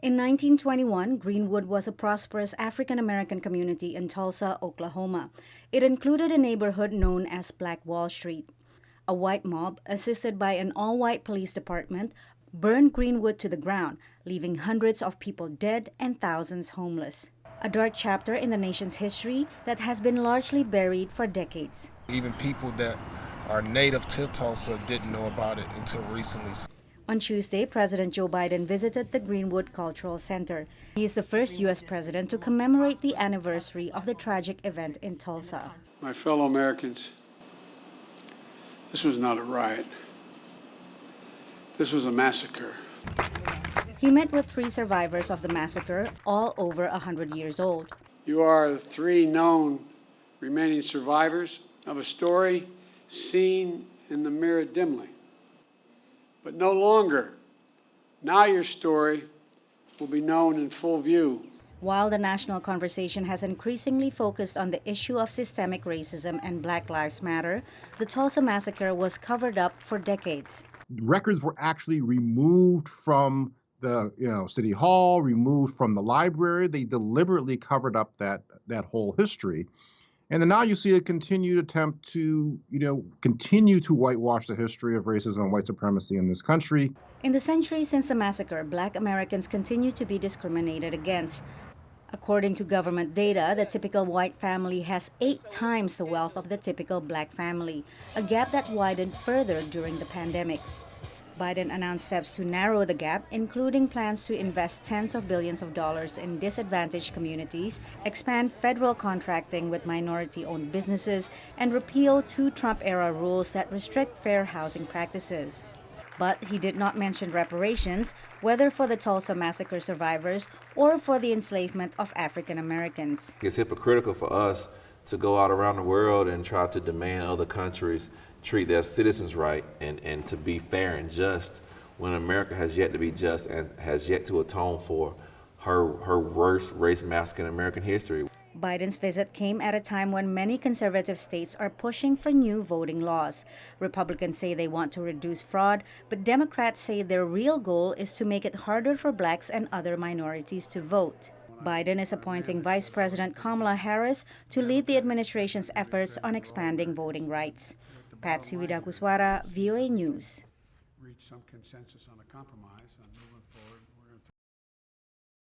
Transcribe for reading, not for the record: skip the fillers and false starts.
In 1921, Greenwood was a prosperous African-American community in Tulsa, Oklahoma. It included a neighborhood known as Black Wall Street. A white mob, assisted by an all-white police department, burned Greenwood to the ground, leaving hundreds of people dead and thousands homeless. A dark chapter in the nation's history that has been largely buried for decades. Even people that are native to Tulsa didn't know about it until recently. On Tuesday, President Joe Biden visited the Greenwood Cultural Center. He is the first U.S. president to commemorate the anniversary of the tragic event in Tulsa. My fellow Americans, this was not a riot. This was a massacre. He met with 3 survivors of the massacre, all over 100 years old. You are the 3 known remaining survivors of a story seen in the mirror dimly. But no longer. Now your story will be known in full view. While the national conversation has increasingly focused on the issue of systemic racism and Black Lives Matter, the Tulsa Massacre was covered up for decades. Records were actually removed from the city hall, removed from the library. They deliberately covered up that whole history. And then now you see a continued attempt to, continue to whitewash the history of racism and white supremacy in this country. In the centuries since the massacre, Black Americans continue to be discriminated against. According to government data, the typical white family has 8 times the wealth of the typical Black family, a gap that widened further during the pandemic. Biden announced steps to narrow the gap, including plans to invest tens of billions of dollars in disadvantaged communities, expand federal contracting with minority-owned businesses, and repeal 2 Trump-era rules that restrict fair housing practices. But he did not mention reparations, whether for the Tulsa Massacre survivors or for the enslavement of African Americans. It's hypocritical for us to go out around the world and try to demand other countries treat their citizens right and to be fair and just when America has yet to be just and has yet to atone for her worst race massacre in American history. Biden's visit came at a time when many conservative states are pushing for new voting laws. Republicans say they want to reduce fraud, but Democrats say their real goal is to make it harder for Blacks and other minorities to vote. Biden is appointing Vice President Kamala Harris to lead the administration's efforts on expanding voting rights. Patsy Widakuswara, VOA News. Reach some consensus on a compromise.